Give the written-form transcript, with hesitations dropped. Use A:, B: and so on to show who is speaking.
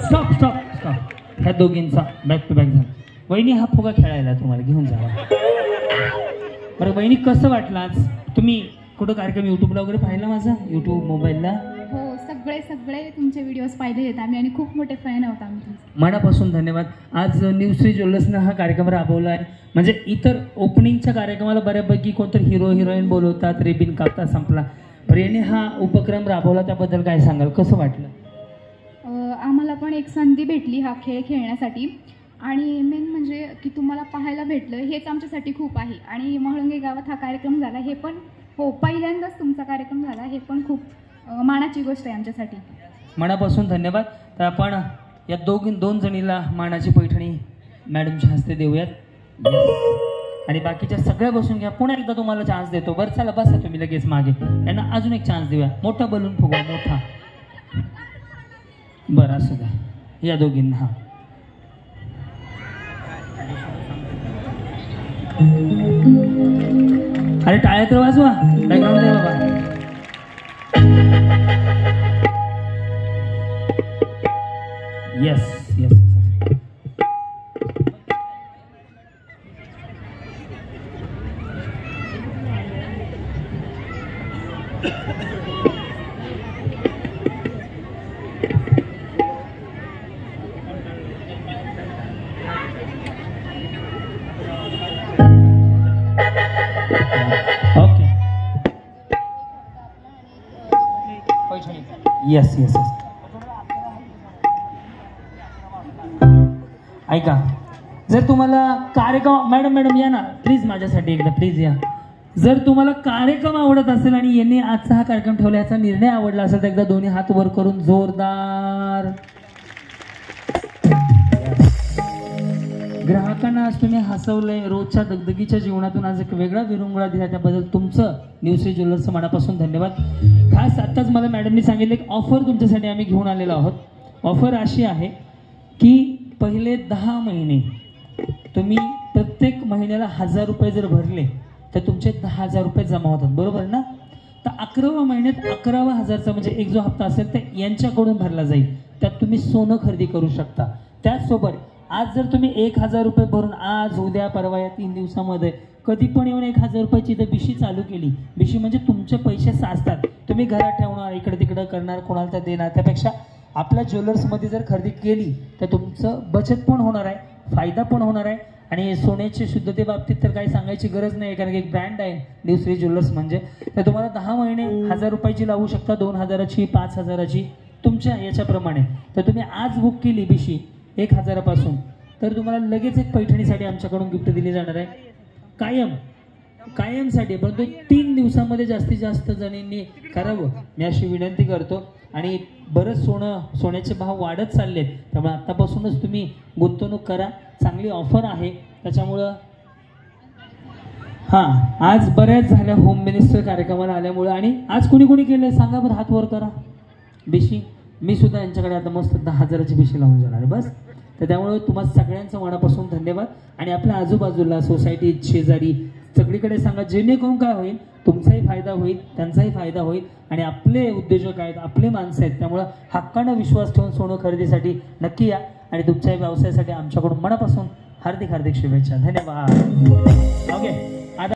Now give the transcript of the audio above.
A: Stop stop stop. ह्या दोघींचा back to back झाला. वहिनी हा फुगा खेळायला तुम्हाला घेऊन जावा. बरं वहिनी कसं वाटलं आज? तुम्ही कुठं कार्यक्रम युट्यूबला वगैरे पाहिला माझा? युट्यूब मोबाईलला?
B: हो, सगळे तुमचे व्हिडिओज पाहिले आहेत आम्ही आणि खूप मोठे फॅन आहोत आम्ही.
A: मनापासून धन्यवाद. आज न्यू श्री ज्वेलर्सनं हा कार्यक्रम राबवला आहे. म्हणजे इतर ओपनिंगच्या कार्यक्रमाला बऱ्यापैकी कोणतरी हिरो हिरोईन बोलवतात, रिबिन कापता संपला. बरं याने हा उपक्रम राबवला त्याबद्दल काय सांगाल? कसं वाटलं?
B: आम्हाला पण एक संधी भेटली हा खेळ खेळण्यासाठी आणि मेन म्हणजे की तुम्हाला पाहायला भेटलं हेच आमच्यासाठी खूप आहे. आणि म्हाळुंगे गावात हा कार्यक्रम झाला हे पण हो पहिल्यांदाच तुमचा कार्यक्रम झाला हे पण खूप मानाची गोष्ट आहे आमच्यासाठी.
A: मनापासून धन्यवाद. तर आपण या दोन जणीला मानाची पैठणी मॅडमच्या हस्ते देऊयात. आणि बाकीच्या सगळ्या बसून घ्या. पुन्हा एकदा तुम्हाला चान्स देतो. बरं चला बसा तुम्ही लगेच मागे. यांना अजून एक चान्स देऊया. मोठा बलून फुगवा मोठा. बरं असू द्या या दोघींना. हा अरे टाळ्या तर वाजवा. बॅकग्राऊंड दे बाबा. Yes yes. Okay yes yes yes. ऐका जर तुम्हाला कार्यक्रम मॅडम या ना प्लीज माझ्यासाठी एकदा प्लीज या. जर तुम्हाला कार्यक्रम आवडत असेल आणि यांनी आजचा हा कार्यक्रम ठेवला याचा निर्णय आवडला असेल तर एकदा दोन्ही हात वर करून जोरदार. ग्राहकांना आज तुम्ही हसवलंय. रोजच्या दगदगीच्या जीवनातून आज एक वेगळा विरंगुळा दिला त्याबद्दल तुमचं न्यू श्री ज्वेलर्सचं मनापासून धन्यवाद. खास आत्ताच मला मॅडमनी सांगितलं एक ऑफर तुमच्यासाठी आम्ही घेऊन आलेलो आहोत. ऑफर अशी आहे की पहिले 10 महिने तुम्ही प्रत्येक महिन्याला 1000 रुपये जर भरले तर तुमचे 10,000 रुपये जमा होतात. बरोबर ना? तर 11व्या महिन्यात 11,000चा म्हणजे एक जो हप्ता असेल तर यांच्याकडून भरला जाईल. त्यात तुम्ही सोनं खरेदी करू शकता. त्याचसोबत आज जर तुम्ही 1,000 रुपये भरून आज उद्या परवा या 3 दिवसामध्ये कधी पण येऊन 1,000 रुपयाची इथं बिशी चालू केली. बिशी म्हणजे तुमचे पैसे साचतात. तुम्ही घरात ठेवणार, इकडे तिकडं करणार, कोणाला तर देणार. त्यापेक्षा आपल्या ज्वेलर्समध्ये जर खरेदी केली तर तुमचं बचत पण होणार आहे, फायदा पण होणार आहे. आणि सोन्याच्या शुद्धतेबाबतीत तर काही सांगायची गरज नाही कारण की एक ब्रँड आहे न्यू श्री ज्वेलर्स म्हणजे. तर तुम्हाला 10 महिने 1000 रुपयाची लावू शकता, 2000ची, 5000ची तुमच्या याच्याप्रमाणे. तर तुम्ही आज बुक केली बिशी 1000पासून तर तुम्हाला लगेच एक पैठणीसाठी आमच्याकडून गिफ्ट दिली जाणार आहे कायमसाठी. परंतु 3 दिवसामध्ये जास्तीत जास्त जणींनी करावं मी अशी विनंती करतो. आणि बरंच सोन्याचे भाव वाढत चाललेत त्यामुळे आत्तापासूनच तुम्ही गुंतवणूक करा. चांगली ऑफर आहे त्याच्यामुळं. हां आज बऱ्याच झाल्या होम मिनिस्टर कार्यक्रमाला आल्यामुळं. आणि आज कुणी कुणी केलं सांगा बरं, हात वर करा. बिशी मी सुद्धा यांच्याकडे आता मस्त 10,000ची बिशी लावून जाणार आहे बस. तर त्यामुळे तुम्हाला सगळ्यांचं मनापासून धन्यवाद. आणि आपल्या आजूबाजूला सोसायटीत शेजारी सगळीकडे सांगा जेणेकरून काय होईल तुमचाही फायदा होईल त्यांचाही फायदा होईल. आणि आपले उद्योजक आहेत, आपले माणसं आहेत त्यामुळं हक्कानं विश्वास ठेवून सोनं खरेदीसाठी नक्की या. आणि तुमच्या व्यवसायासाठी आमच्याकडून मनापासून हार्दिक शुभेच्छा. धन्यवाद.